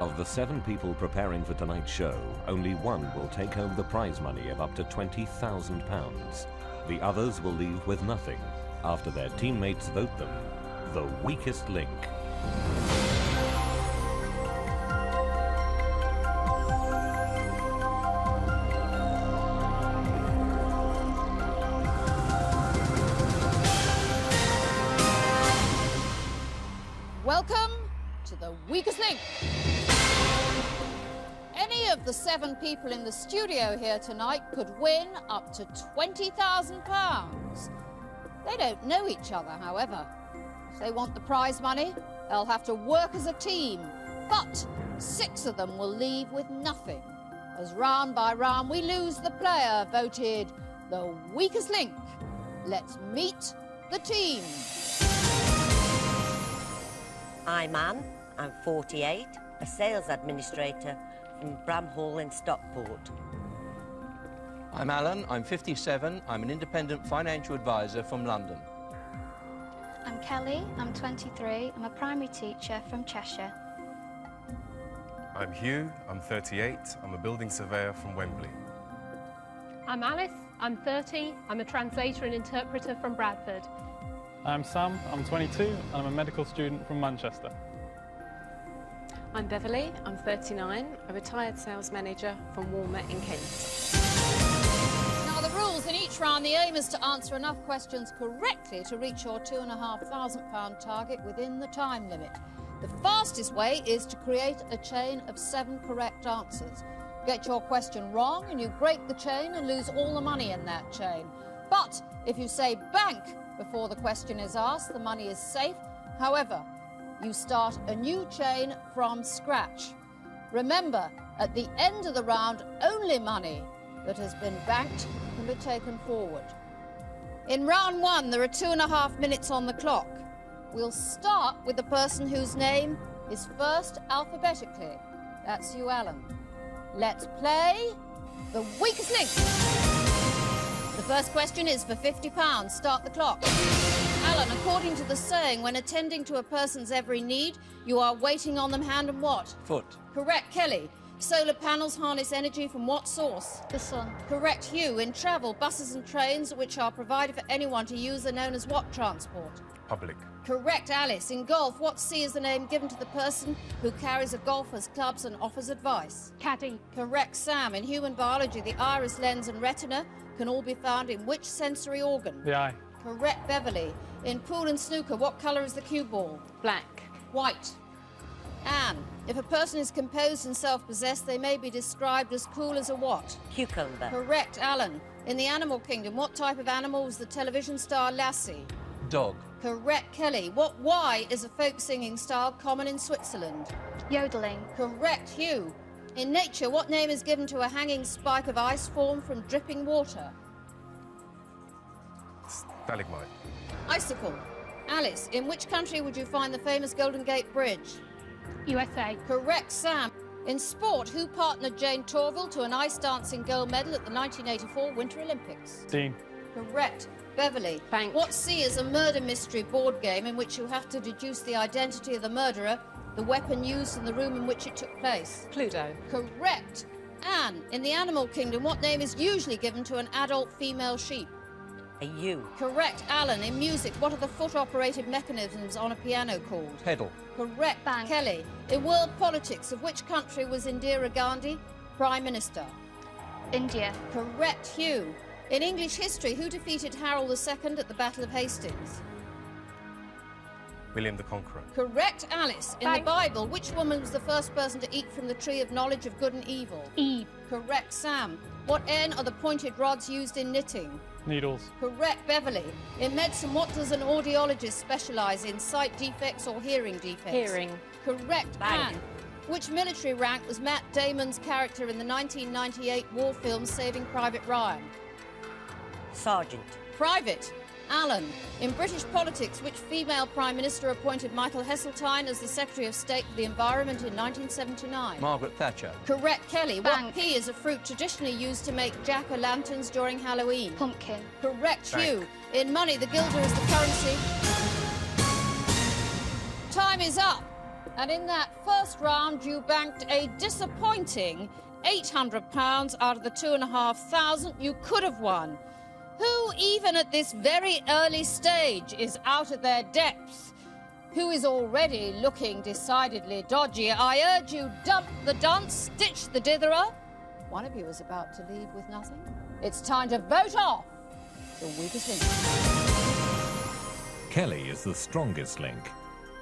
Of the 7 people preparing for tonight's show, only one will take home the prize money of up to £20,000. The others will leave with nothing after their teammates vote them the weakest link. Welcome to the weakest link. Any of the 7 people in the studio here tonight could win up to £20,000. They don't know each other, however. If they want the prize money, they'll have to work as a team. But 6 of them will leave with nothing, as round by round we lose the player voted the weakest link. Let's meet the team. I'm Anne, I'm 48, a sales administrator from Bramhall in Stockport. I'm Alan, I'm 57, I'm an independent financial advisor from London. I'm Kelly, I'm 23, I'm a primary teacher from Cheshire. I'm Hugh, I'm 38, I'm a building surveyor from Wembley. I'm Alice, I'm 30, I'm a translator and interpreter from Bradford. I'm Sam, I'm 22, and I'm a medical student from Manchester. I'm Beverly, I'm 39, a retired sales manager from Walmer in Kent. Now, the rules in each round, the aim is to answer enough questions correctly to reach your £2,500 target within the time limit. The fastest way is to create a chain of 7 correct answers. Get your question wrong and you break the chain and lose all the money in that chain. But if you say bank before the question is asked, the money is safe. However, you start a new chain from scratch. Remember, at the end of the round, only money that has been banked can be taken forward. In round 1, there are 2.5 minutes on the clock. We'll start with the person whose name is first alphabetically. That's you, Alan. Let's play the weakest link. The first question is for £50. Start the clock. Alan, according to the saying, when attending to a person's every need, you are waiting on them hand and what? Foot. Correct. Kelly, solar panels harness energy from what source? The sun. Correct. Hugh, in travel, buses and trains which are provided for anyone to use are known as what transport? Public. Correct. Alice, in golf, what C is the name given to the person who carries a golfer's clubs and offers advice? Caddy. Correct. Sam, in human biology, the iris, lens and retina can all be found in which sensory organ? The eye. Correct. Beverly, in pool and snooker, what colour is the cue ball? Black. White. Anne, if a person is composed and self-possessed, they may be described as cool as a what? Cucumber. Correct. Alan, in the animal kingdom, what type of animal was the television star Lassie? Dog. Correct. Kelly, what Y is a folk singing style common in Switzerland? Yodeling. Correct. Hugh, in nature, what name is given to a hanging spike of ice formed from dripping water? Stalagmite. Icicle. Alice, in which country would you find the famous Golden Gate Bridge? USA. Correct. Sam, in sport, who partnered Jane Torville to an ice dancing gold medal at the 1984 Winter Olympics? Dean. Correct. Beverly, Bank. what C is a murder mystery board game in which you have to deduce the identity of the murderer, the weapon used in the room in which it took place? Cluedo. Correct. Anne, in the animal kingdom, what name is usually given to an adult female sheep? A ewe. Correct. Alan, in music, what are the foot-operated mechanisms on a piano called? Pedal. Correct. Bank. Kelly, in world politics, of which country was Indira Gandhi Prime Minister? India. Correct. Hugh, in English history, who defeated Harold II at the Battle of Hastings? William the Conqueror. Correct. Alice, in Bank. the Bible, which woman was the first person to eat from the tree of knowledge of good and evil? Eve. Correct. Sam, what N are the pointed rods used in knitting? Needles. Correct. Beverly, in medicine, what does an audiologist specialise in, sight defects or hearing defects? Hearing. Correct. Bank. Anne, which military rank was Matt Damon's character in the 1998 war film Saving Private Ryan? Sergeant. Private. Alan, in British politics, which female Prime Minister appointed Michael Heseltine as the Secretary of State for the Environment in 1979? Margaret Thatcher. Correct. Kelly, Bank. what pea is a fruit traditionally used to make jack-o'-lanterns during Halloween? Pumpkin. Correct. Bank. Hugh, in money, the guilder is the currency. Time is up. And in that first round, you banked a disappointing £800 out of the 2,500 you could have won. Who, even at this very early stage, is out of their depth? Who is already looking decidedly dodgy? I urge you, dump the dunce, ditch the ditherer. One of you is about to leave with nothing. It's time to vote off the weakest link. Kelly is the strongest link.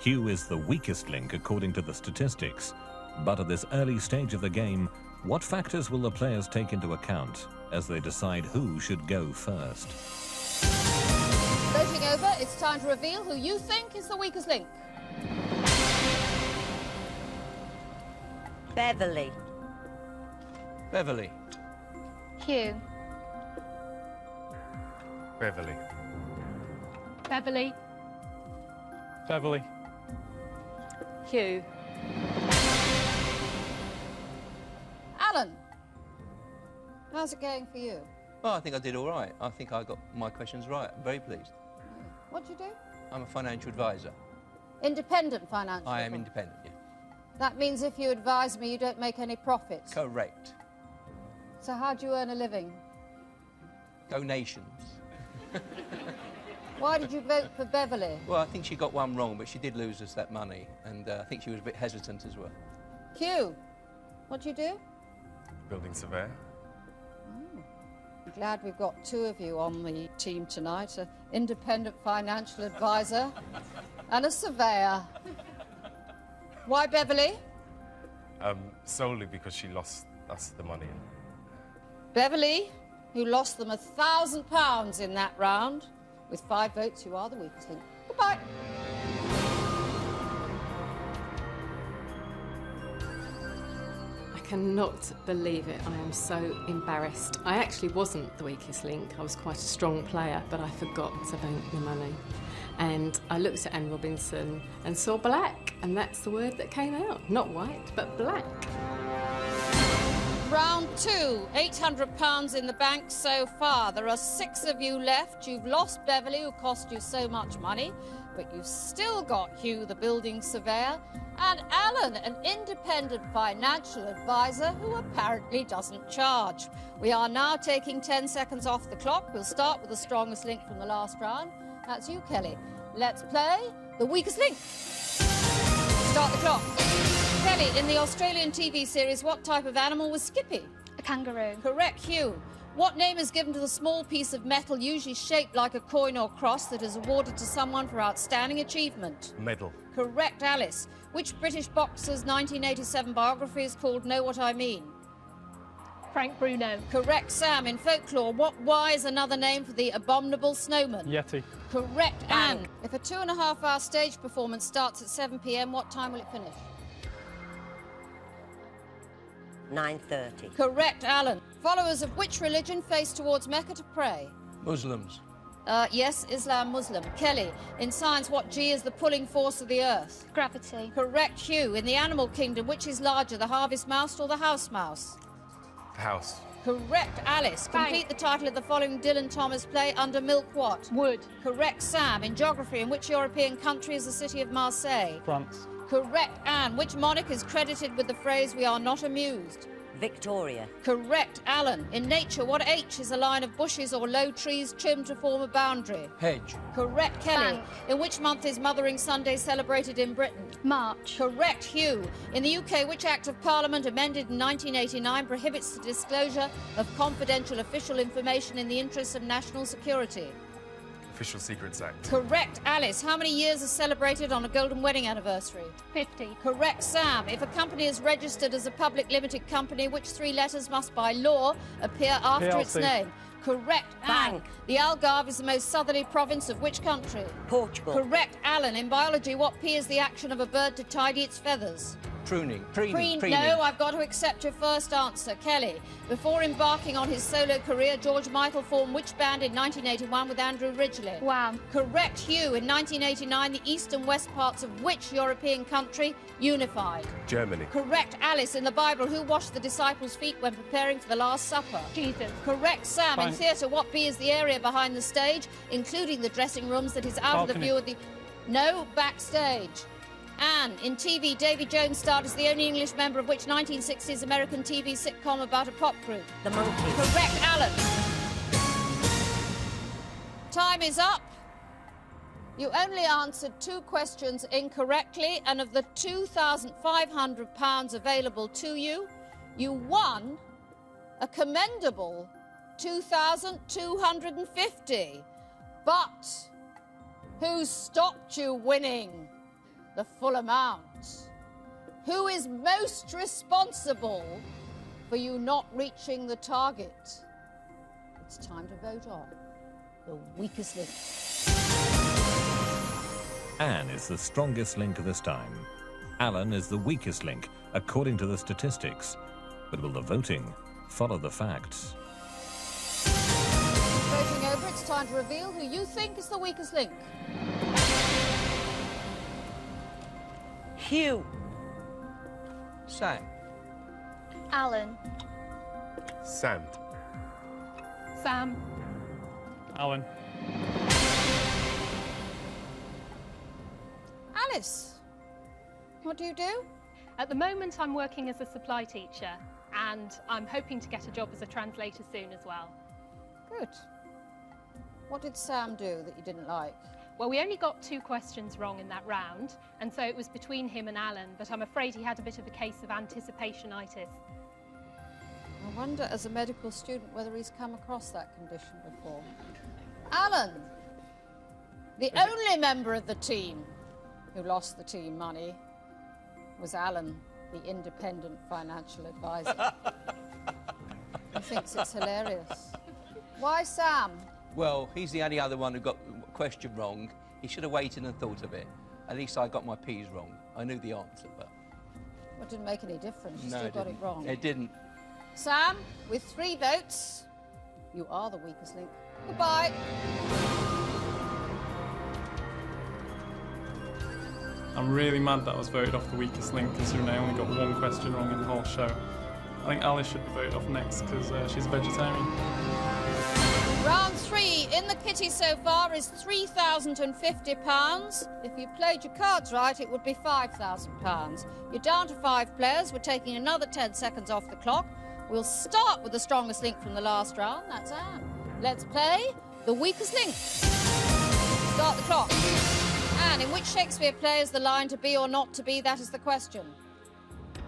Hugh is the weakest link according to the statistics. But at this early stage of the game, what factors will the players take into account as they decide who should go first? Voting over, it's time to reveal who you think is the weakest link. Beverly. Beverly. Hugh. Beverly. Beverly. Beverly. Hugh. Alan, how's it going for you? Well, I think I did all right. I think I got my questions right. I'm very pleased. What'd you do? I'm a financial advisor. Independent financial. I am independent, yeah. That means if you advise me, you don't make any profit. Correct. So how do you earn a living? Donations. Why did you vote for Beverly? Well, I think she got one wrong, but she did lose us that money, and I think she was a bit hesitant as well. Hugh, what do you do? Building surveyor. I'm glad we've got two of you on the team tonight, an independent financial advisor and a surveyor. Why Beverly? Solely because she lost us the money. Beverly, who lost them £1,000 in that round. With 5 votes, you are the weakest link. Goodbye. I cannot believe it. I am so embarrassed. I actually wasn't the weakest link. I was quite a strong player, but I forgot to bank the money. And I looked at Anne Robinson and saw black, and that's the word that came out. Not white, but black. Round 2, £800 in the bank so far. There are 6 of you left. You've lost Beverly, who cost you so much money, but you've still got Hugh, the building surveyor, and Alan, an independent financial advisor who apparently doesn't charge. We are now taking 10 seconds off the clock. We'll start with the strongest link from the last round. That's you, Kelly. Let's play the weakest link. Start the clock. Kelly, in the Australian TV series, what type of animal was Skippy? A kangaroo. Correct, Hugh. What name is given to the small piece of metal, usually shaped like a coin or cross, that is awarded to someone for outstanding achievement? Medal. Correct, Alice. Which British boxer's 1987 biography is called Know What I Mean? Frank Bruno. Correct, Sam. In folklore, what Y is another name for the abominable snowman? Yeti. Correct, Anne. If a 2.5-hour stage performance starts at 7 p.m, what time will it finish? 9:30. Correct, Alan. Followers of which religion face towards Mecca to pray? Muslims. Yes, Islam, Muslim. Kelly, in science, what G is the pulling force of the earth? Gravity. Correct, Hugh. In the animal kingdom, which is larger, the harvest mouse or the house mouse? House. Correct, Alice. Complete the title of the following Dylan Thomas play, Under Milk what? Wood. Correct, Sam. In geography, in which European country is the city of Marseille? France. Correct, Anne. Which monarch is credited with the phrase, we are not amused? Victoria. Correct, Alan. In nature, what H is a line of bushes or low trees trimmed to form a boundary? Hedge. Correct, Kelly. Bank. In which month is Mothering Sunday celebrated in Britain? March. Correct, Hugh. In the UK, which Act of Parliament amended in 1989 prohibits the disclosure of confidential official information in the interests of national security? Official Secrets Act. Correct, Alice. How many years are celebrated on a golden wedding anniversary? 50. Correct, Sam. If a company is registered as a public limited company, which 3 letters must by law appear after its PLC. name? Correct, Anne. Bank. The Algarve is the most southerly province of which country? Portugal. Correct, Alan. In biology, what P is the action of a bird to tidy its feathers? Pruning. Preening. Preening. No, I've got to accept your first answer. Kelly. Before embarking on his solo career, George Michael formed which band in 1981 with Andrew Ridgeley? Wham. Correct, Hugh. In 1989, the east and west parts of which European country unified? Germany. Correct, Alice. In the Bible, who washed the disciples' feet when preparing for the Last Supper? Jesus. Correct, Sam. In Bank. theatre, what B is the area behind the stage, including the dressing rooms that is out of the Balcony. view of the... No, backstage. Anne, in TV, Davy Jones starred as the only English member of which 1960s American TV sitcom about a pop group? The Monkees. Correct, Alan. Time is up. You only answered 2 questions incorrectly, and of the £2,500 available to you, you won a commendable £2,250. But who stopped you winning the full amount? Who is most responsible for you not reaching the target? It's time to vote on the weakest link. Anne is the strongest link this time. Alan is the weakest link, according to the statistics. But will the voting follow the facts? Voting over, it's time to reveal who you think is the weakest link. Hugh. Sam. Alan. Sam. Sam. Alan. Alice, what do you do? At the moment, I'm working as a supply teacher, and I'm hoping to get a job as a translator soon as well. Good. What did Sam do that you didn't like? Well, we only got 2 questions wrong in that round, and so it was between him and Alan, but I'm afraid he had a bit of a case of anticipationitis. I wonder, as a medical student, whether he's come across that condition before. Alan, the only member of the team who lost the team money was Alan, the independent financial advisor. He thinks it's hilarious. Why Sam? Well, he's the only other one who got the question wrong. He should have waited and thought of it. At least I got my P's wrong. I knew the answer, but... Well, it didn't make any difference. You no, still got it wrong. It didn't. Sam, with 3 votes, you are the weakest link. Goodbye. I'm really mad that I was voted off the weakest link, considering I only got 1 question wrong in the whole show. I think Alice should be voted off next because she's a vegetarian. Round 3 in the kitty so far is £3,050. If you played your cards right, it would be £5,000. You're down to 5 players. We're taking another 10 seconds off the clock. We'll start with the strongest link from the last round. That's Anne. Let's play the weakest link. Start the clock. Anne, in which Shakespeare play is the line to be or not to be? That is the question.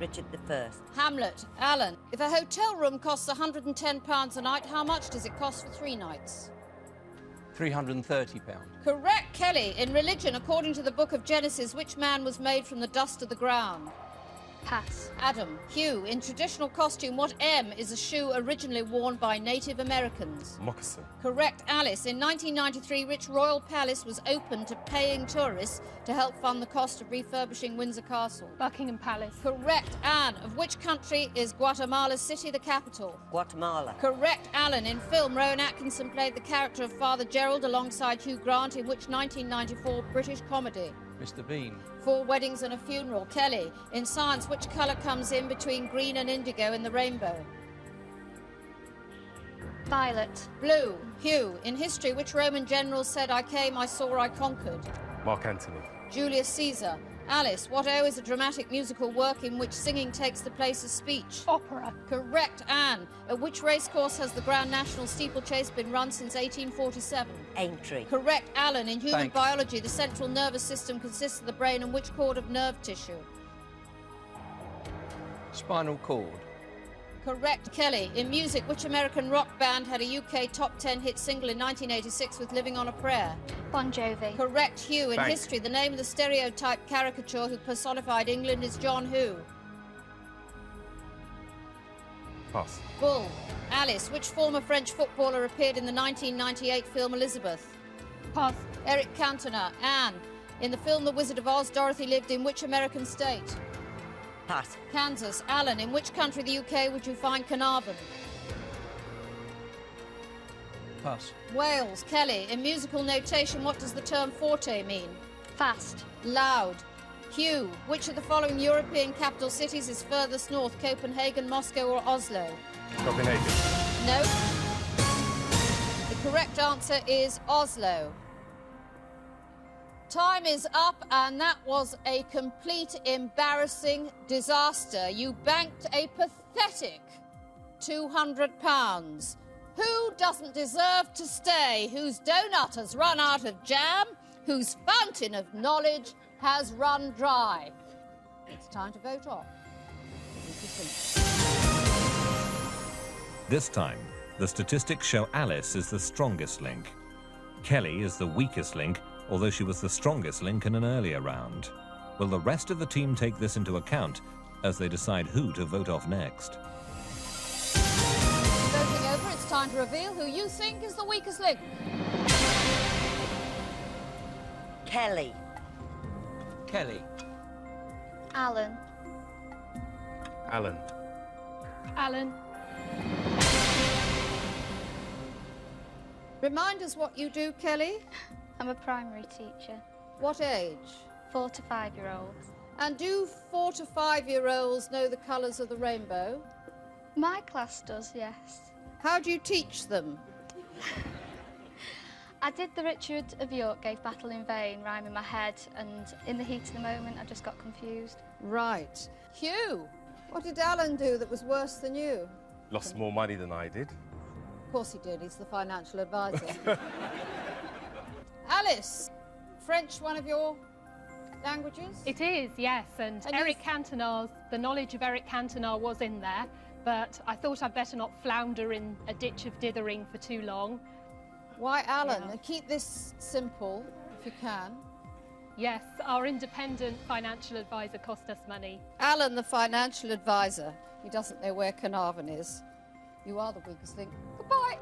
Richard I. Hamlet. Alan, if a hotel room costs £110 a night, how much does it cost for 3 nights? £330. Correct, Kelly. In religion, according to the book of Genesis, which man was made from the dust of the ground? Pass. Adam. Hugh, in traditional costume, what M is a shoe originally worn by Native Americans? Moccasin. Correct, Alice. In 1993, which royal palace was open to paying tourists to help fund the cost of refurbishing Windsor Castle? Buckingham Palace. Correct, Anne. Of which country is Guatemala City the capital? Guatemala. Correct, Alan. In film, Rowan Atkinson played the character of Father Gerald alongside Hugh Grant in which 1994 British comedy? Mr. Bean. 4 Weddings and a Funeral. Kelly. In science, which colour comes in between green and indigo in the rainbow? Violet. Blue. Hugh. In history, which Roman general said, I came, I saw, I conquered? Mark Antony. Julius Caesar. Alice. What O is a dramatic musical work in which singing takes the place of speech? Opera. Correct, Anne. At which racecourse has the Grand National Steeplechase been run since 1847? Aintree. Correct, Alan. In human Thanks. biology, the central nervous system consists of the brain and which cord of nerve tissue? Spinal cord. Correct, Kelly. In music, which American rock band had a UK top 10 hit single in 1986 with Living on a Prayer? Bon Jovi. Correct, Hugh. In Thanks. history, the name of the stereotype caricature who personified England is John who? Pass. Bull. Alice. Which former French footballer appeared in the 1998 film Elizabeth? Pass. Eric Cantona. Anne. In the film The Wizard of Oz, Dorothy lived in which American state? Pass. Kansas. Alan. In which country of the UK would you find Carnarvon? Pass. Wales. Kelly. In musical notation, what does the term forte mean? Fast. Loud. Hugh. Which of the following European capital cities is furthest north, Copenhagen, Moscow or Oslo? Copenhagen. No. The correct answer is Oslo. Time is up, and that was a complete embarrassing disaster. You banked a pathetic £200. Who doesn't deserve to stay? Whose donut has run out of jam? Whose fountain of knowledge has run dry? It's time to vote off. This time, the statistics show Alice is the strongest link. Kelly is the weakest link, although she was the strongest link in an earlier round. Will the rest of the team take this into account as they decide who to vote off next? Voting over, it's time to reveal who you think is the weakest link. Kelly. Kelly. Alan. Alan. Alan. Remind us what you do, Kelly. I'm a primary teacher. What age? 4 to 5-year-olds. And do 4 to 5-year-olds know the colours of the rainbow? My class does, yes. How do you teach them? I did the Richard of York gave battle in vain rhyme in my head, and in the heat of the moment I just got confused. Right. Hugh, what did Alan do that was worse than you? Lost more money than I did. Of course he did, he's the financial advisor. Alice, French one of your languages? It is, yes, and Eric Cantona's, the knowledge of Eric Cantona was in there, but I thought I'd better not flounder in a ditch of dithering for too long. Why Alan? And keep this simple, if you can. Yes, our independent financial advisor cost us money. Alan, the financial advisor. He doesn't know where Carnarvon is. You are the weakest link. Goodbye.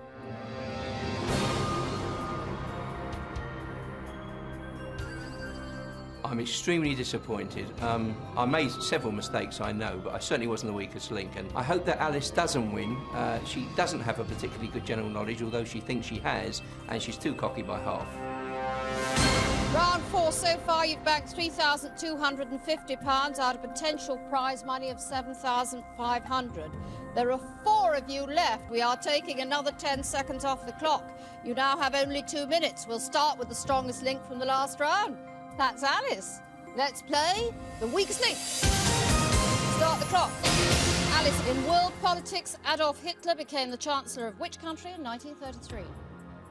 I'm extremely disappointed. I made several mistakes, I know, but I certainly wasn't the weakest link. And I hope that Alice doesn't win. She doesn't have a particularly good general knowledge, although she thinks she has, and she's too cocky by half. Round 4 so far, you've banked £3,250 out of potential prize money of £7,500. There are 4 of you left. We are taking another 10 seconds off the clock. You now have only 2 minutes. We'll start with the strongest link from the last round. That's Alice. Let's play the weakest link. Start the clock. Alice, in world politics, Adolf Hitler became the Chancellor of which country in 1933?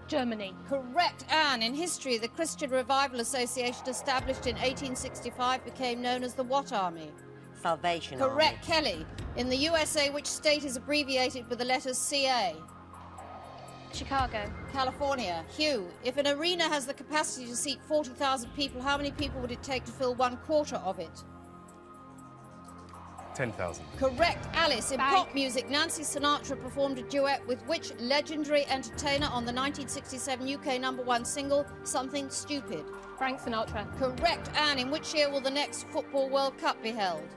Germany. Correct. Anne, in history, the Christian Revival Association, established in 1865, became known as the what army? Salvation Correct. Army. Kelly, in the USA, which state is abbreviated with the letters CA? Chicago. California. Hugh, if an arena has the capacity to seat 40,000 people, how many people would it take to fill 1/4 of it? 10,000. Correct. Alice, in pop music, Nancy Sinatra performed a duet with which legendary entertainer on the 1967 UK #1 single, Something Stupid? Frank Sinatra. Correct. Anne, in which year will the next Football World Cup be held?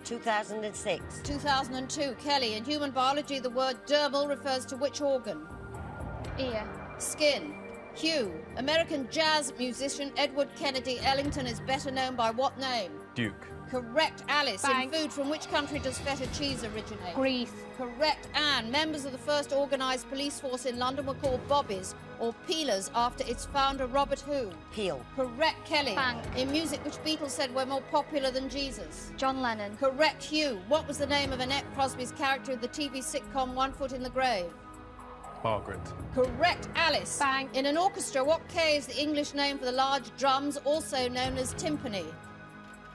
2006. 2002. Kelly, in human biology, the word dermal refers to which organ? Ear. Skin. Hugh, American jazz musician Edward Kennedy Ellington is better known by what name? Duke. Correct. Alice, Bang. in food, from which country does feta cheese originate? Greece. Correct. Anne, members of the first organised police force in London were called bobbies or peelers after its founder Robert who? Peel. Correct. Kelly, Bang. in music, which Beatles said were more popular than Jesus? John Lennon. Correct. Hugh, what was the name of Annette Crosby's character in the TV sitcom One Foot in the Grave? Margaret. Correct. Alice, Bang. in an orchestra, what K is the English name for the large drums, also known as timpani?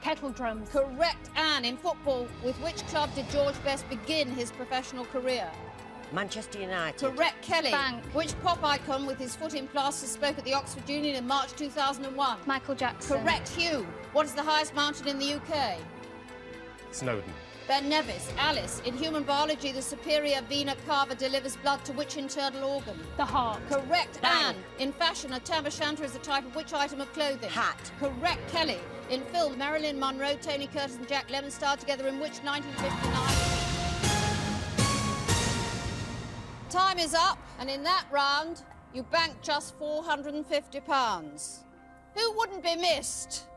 Kettle drums. Correct. Anne, in football, with which club did George Best begin his professional career? Manchester United. Correct. Kelly, Bang. which pop icon with his foot in plaster spoke at the Oxford Union in March 2001? Michael Jackson. Correct. Hugh, what is the highest mountain in the UK? Snowdon. Ben Nevis. Alice, in human biology, the superior vena cava delivers blood to which internal organ? The heart. Correct. Bang. Anne, in fashion, a tam o' shanter is a type of which item of clothing? Hat. Correct. Kelly, in film, Marilyn Monroe, Tony Curtis and Jack Lemmon starred together in which 1959? Time is up, and in that round, you banked just £450. Who wouldn't be missed?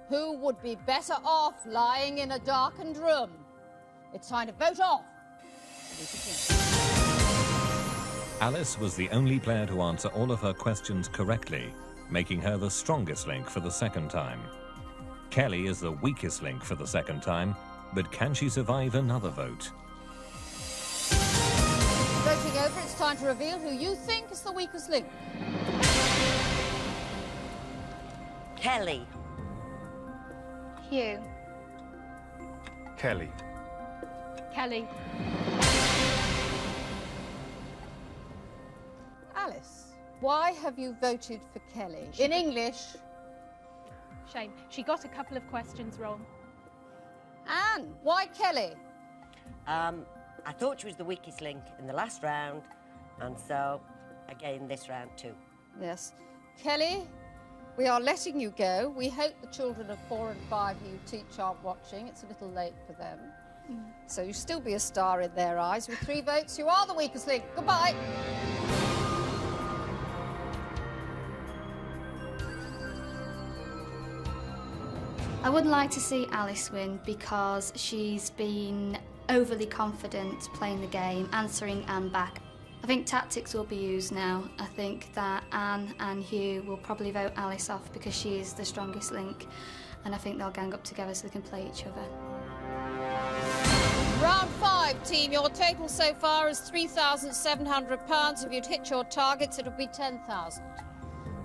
Who would be better off lying in a darkened room? It's time to vote off. Alice was the only player to answer all of her questions correctly, making her the strongest link for the second time. Kelly is the weakest link for the second time, but can she survive another vote? Voting over, it's time to reveal who you think is the weakest link. Kelly. Hugh. Kelly. Kelly. Alice, why have you voted for Kelly? In English. Shame. She got a couple of questions wrong. Anne, why Kelly? I thought she was the weakest link in the last round, and so, again, this round too. Yes. Kelly, we are letting you go. We hope the children of 4 and 5 you teach aren't watching. It's a little late for them. So you still be a star in their eyes. With 3 votes, you are the weakest link. Goodbye. I would like to see Alice win because she's been overly confident playing the game, answering Anne back. I think tactics will be used now. I think that Anne and Hugh will probably vote Alice off because she is the strongest link, and I think they'll gang up together so they can play each other. Round 5, team. Your total so far is £3,700. If you'd hit your targets, it would be 10,000.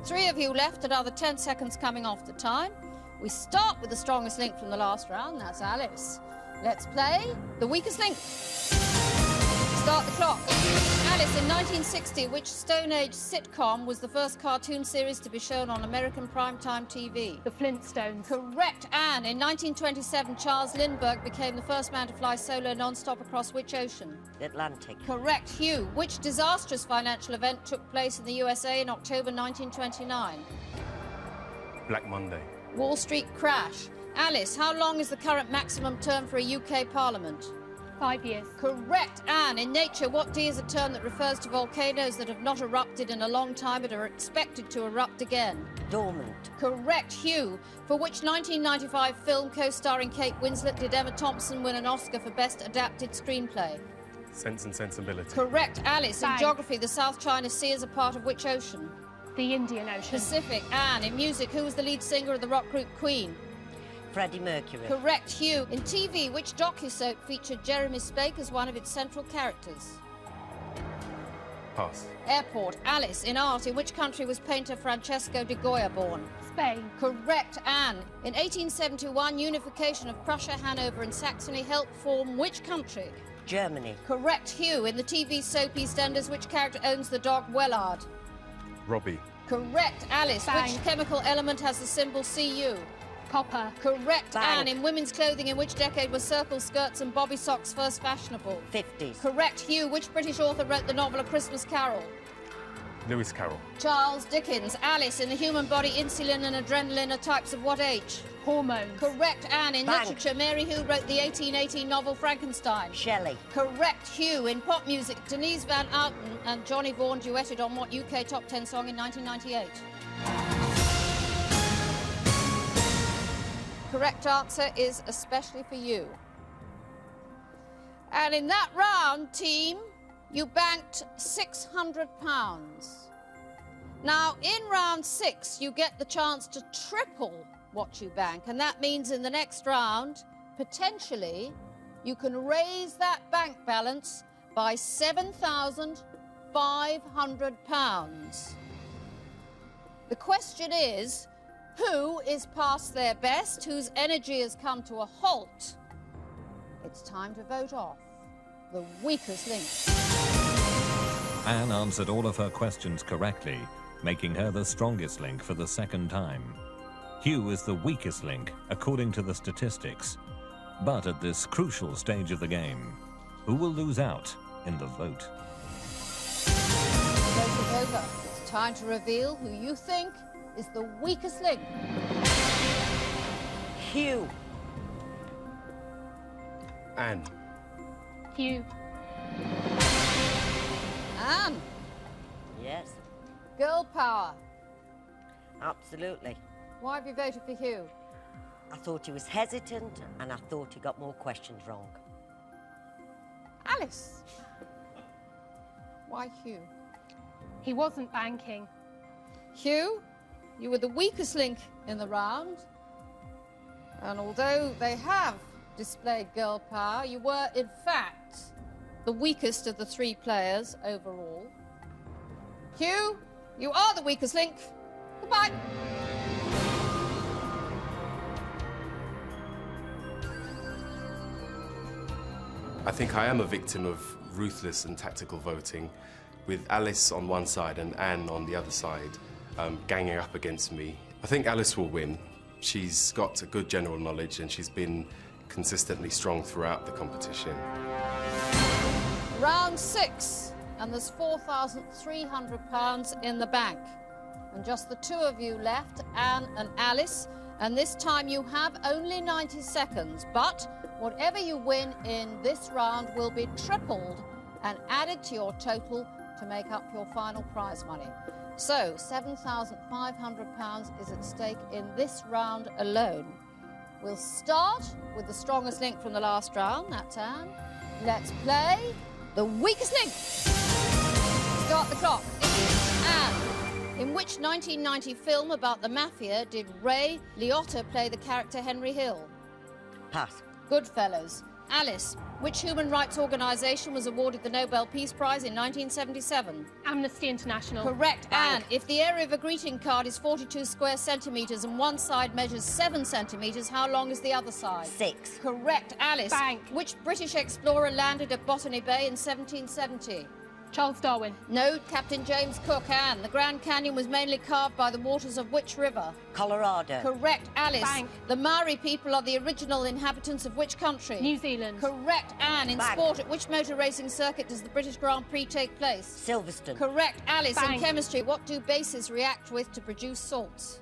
3 of you left, another 10 seconds coming off the time. We start with the strongest link from the last round, that's Alice. Let's play the weakest link. Start the clock. Alice, in 1960, which Stone Age sitcom was the first cartoon series to be shown on American primetime TV? The Flintstones. Correct. Anne, in 1927, Charles Lindbergh became the first man to fly solo non-stop across which ocean? The Atlantic. Correct. Hugh, which disastrous financial event took place in the USA in October 1929? Black Monday. Wall Street crash. Alice, how long is the current maximum term for a UK Parliament? 5 years. Correct. Anne, in nature, what D is a term that refers to volcanoes that have not erupted in a long time but are expected to erupt again? Dormant. Correct. Hugh, for which 1995 film co-starring Kate Winslet did Emma Thompson win an Oscar for Best Adapted Screenplay? Sense and Sensibility. Correct. Alice, in Bang. geography, the South China Sea is a part of which ocean? The Indian Ocean. Pacific. Anne, in music, who was the lead singer of the rock group Queen? Freddie Mercury. Correct. Hugh, in TV, which docusoap featured Jeremy Spake as one of its central characters? Pass. Airport. Alice, in art, in which country was painter Francesco de Goya born? Spain. Correct. Anne, in 1871, unification of Prussia, Hanover and Saxony helped form which country? Germany. Correct. Hugh, in the TV soap EastEnders, which character owns the dog Wellard? Robbie. Correct. Alice, Bang. which chemical element has the symbol Cu? Copper. Correct. Bang. Anne, in women's clothing, in which decade were circle skirts and bobby socks first fashionable? 50s. Correct. Hugh, which British author wrote the novel A Christmas Carol? Lewis Carroll. Charles Dickens. Alice, in the human body, insulin and adrenaline are types of what H? Hormones. Correct. Anne, in Bang. literature, Mary Who wrote the 1818 novel Frankenstein? Shelley. Correct. Hugh, in pop music, Denise Van Outen and Johnny Vaughan duetted on what UK Top 10 song in 1998? Correct answer is especially for you. And in that round, team, you banked £600. Now, in round 6, you get the chance to triple what you bank, and that means in the next round, potentially, you can raise that bank balance by £7,500. The question is, who is past their best, whose energy has come to a halt? It's time to vote off the weakest link. Anne answered all of her questions correctly, making her the strongest link for the second time. Hugh is the weakest link, according to the statistics. But at this crucial stage of the game, who will lose out in the vote? Voting over. It's time to reveal who you think is the weakest link. Hugh. Anne. Hugh. Anne. Yes, Girl power. absolutely. Why have you voted for Hugh? I thought he was hesitant, and I thought he got more questions wrong. Alice. Why Hugh? He wasn't banking. Hugh? you were the weakest link in the round. And although they have displayed girl power, you were, in fact, the weakest of the three players overall. Hugh, you are the weakest link. Goodbye. I think I am a victim of ruthless and tactical voting, with Alice on one side and Anne on the other side, ganging up against me. I think Alice will win. She's got a good general knowledge and she's been consistently strong throughout the competition. Round 6, and there's £4,300 in the bank. And just the two of you left, Anne and Alice, and this time you have only 90 seconds, but whatever you win in this round will be tripled and added to your total to make up your final prize money. So, £7,500 is at stake in this round alone. We'll start with the strongest link from the last round, that's Anne. Let's play the weakest link. Start the clock. Anne, in which 1990 film about the mafia did Ray Liotta play the character Henry Hill? Pass. Goodfellas. Alice, which human rights organisation was awarded the Nobel Peace Prize in 1977? Amnesty International. Correct. Anne, if the area of a greeting card is 42 square centimetres and one side measures 7 centimetres, how long is the other side? 6. Correct. Alice, Bank. which British explorer landed at Botany Bay in 1770? Charles Darwin. No, Captain James Cook. Anne, the Grand Canyon was mainly carved by the waters of which river? Colorado. Correct. Alice, Bank. the Maori people are the original inhabitants of which country? New Zealand. Correct. Anne, in Bank. sport, at which motor racing circuit does the British Grand Prix take place? Silverstone. Correct. Alice, in Bank. chemistry, what do bases react with to produce salts?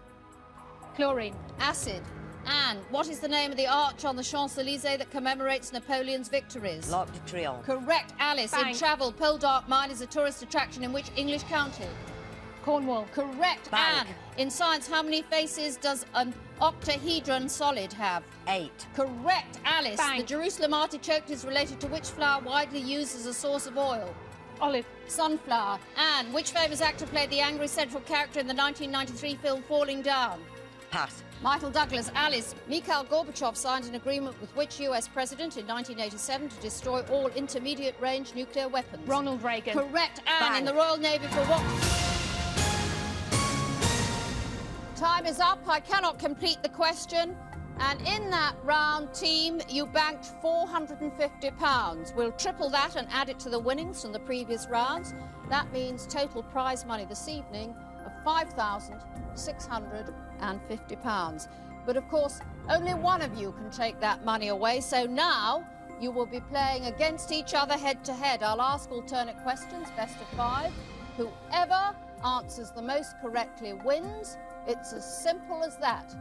Chlorine. Acid. Anne, what is the name of the arch on the Champs-Élysées that commemorates Napoleon's victories? L'Arc de Triomphe. Correct. Alice, in Bank. travel, Poldark Mine is a tourist attraction in which English county? Cornwall. Correct. Bank. Anne, in science, how many faces does an octahedron solid have? 8. Correct. Alice, Bank. the Jerusalem artichoke is related to which flower widely used as a source of oil? Olive. Sunflower. Anne, which famous actor played the angry central character in the 1993 film Falling Down? Pass. Michael Douglas. Alice, Mikhail Gorbachev signed an agreement with which US president in 1987 to destroy all intermediate-range nuclear weapons? Ronald Reagan. Correct. Anne, Bank. in the Royal Navy for what? Time is up. I cannot complete the question. And in that round, team, you banked £450. We'll triple that and add it to the winnings from the previous rounds. That means total prize money this evening of £5,650. But of course, only one of you can take that money away. So now you will be playing against each other head to head. I'll ask alternate questions, best of 5. Whoever answers the most correctly wins. It's as simple as that.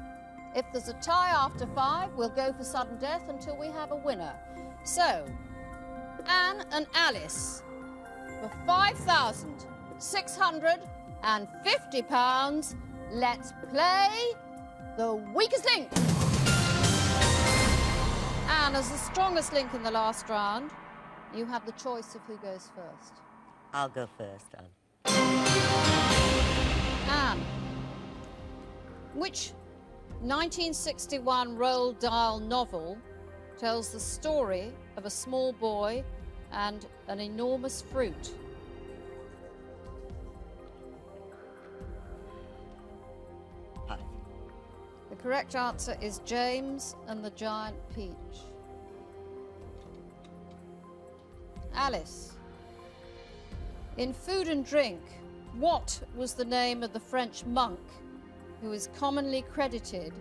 If there's a tie after 5, we'll go for sudden death until we have a winner. So, Anne and Alice, for £5,650, let's play the weakest link. Anne, as the strongest link in the last round, you have the choice of who goes first. I'll go first, Anne. Anne, which 1961 Roald Dahl novel tells the story of a small boy and an enormous fruit? Pass. The correct answer is James and the Giant Peach. Alice, in Food and Drink, what was the name of the French monk who is commonly credited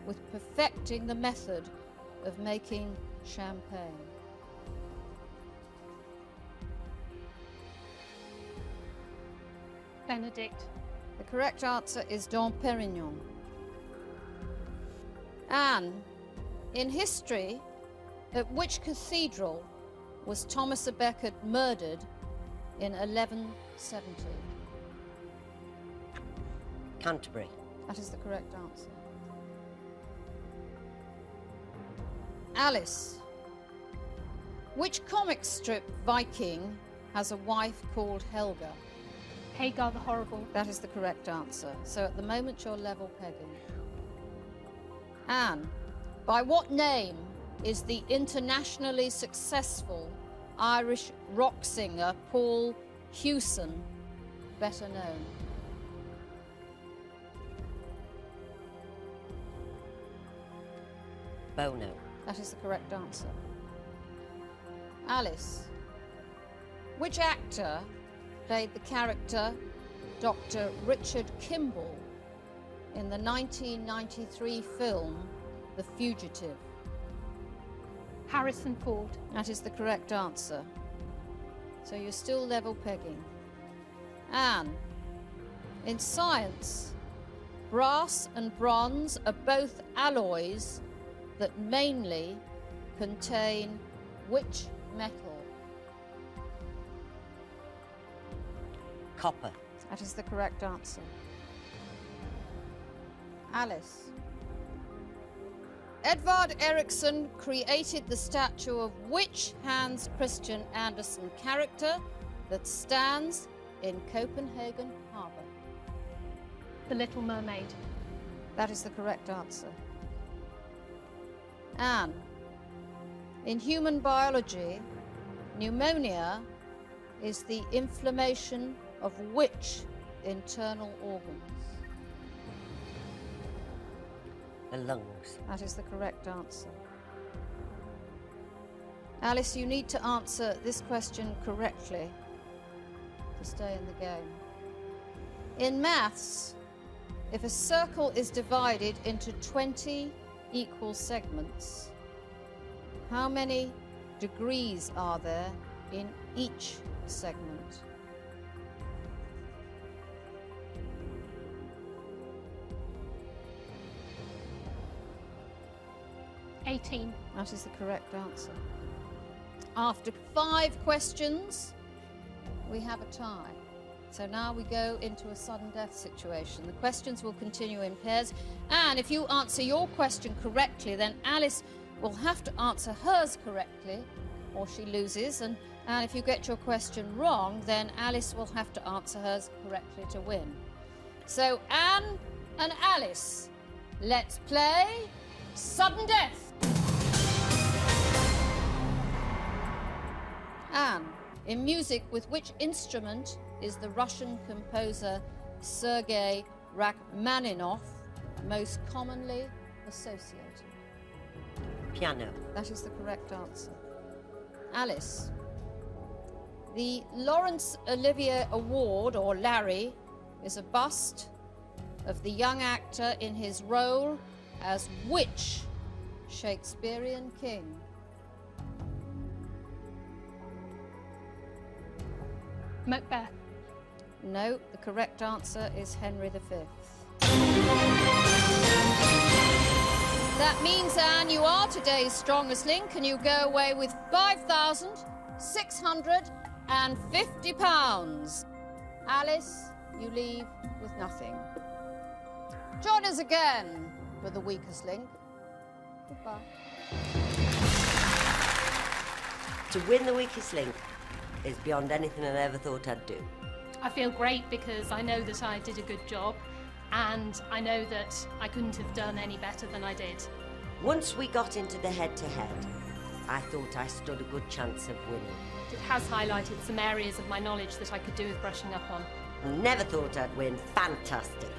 with perfecting the method of making champagne? Benedict. The correct answer is Dom Pérignon. Anne, in history, at which cathedral was Thomas à Becket murdered in 1170? Canterbury. That is the correct answer. Alice, which comic strip Viking has a wife called Helga? Hagar the Horrible. That is the correct answer. So at the moment you're level pegging. Anne, by what name is the internationally successful Irish rock singer Paul Hewson better known? Bono. That is the correct answer. Alice, which actor played the character Dr. Richard Kimball in the 1993 film The Fugitive? Harrison Ford. That is the correct answer. So you're still level pegging. Anne, in science, brass and bronze are both alloys that mainly contain which metal? Copper. That is the correct answer. Alice, Edvard Eriksson created the statue of which Hans Christian Andersen character that stands in Copenhagen Harbour? The Little Mermaid. That is the correct answer. Anne, in human biology, pneumonia is the inflammation of which internal organs? The lungs. That is the correct answer. Alice, you need to answer this question correctly to stay in the game. In maths, if a circle is divided into 20 equal segments, how many degrees are there in each segment? $18. That is the correct answer. After 5 questions, we have a tie. So now we go into a sudden death situation. The questions will continue in pairs, and if you answer your question correctly, then Alice will have to answer hers correctly, or she loses, and if you get your question wrong, then Alice will have to answer hers correctly to win. So Anne and Alice, let's play sudden death. Anne, in music, with which instrument is the Russian composer Sergei Rachmaninoff most commonly associated? Piano. That is the correct answer. Alice, the Laurence Olivier Award, or Larry, is a bust of the young actor in his role as which Shakespearean king? Macbeth. No, the correct answer is Henry V. That means, Anne, you are today's strongest link, and you go away with £5,650. Alice, you leave with nothing. Join us again for the weakest link. Goodbye. To win the weakest link is beyond anything I ever thought I'd do. I feel great because I know that I did a good job, and I know that I couldn't have done any better than I did. Once we got into the head-to-head, I thought I stood a good chance of winning. It has highlighted some areas of my knowledge that I could do with brushing up on. Never thought I'd win. Fantastic.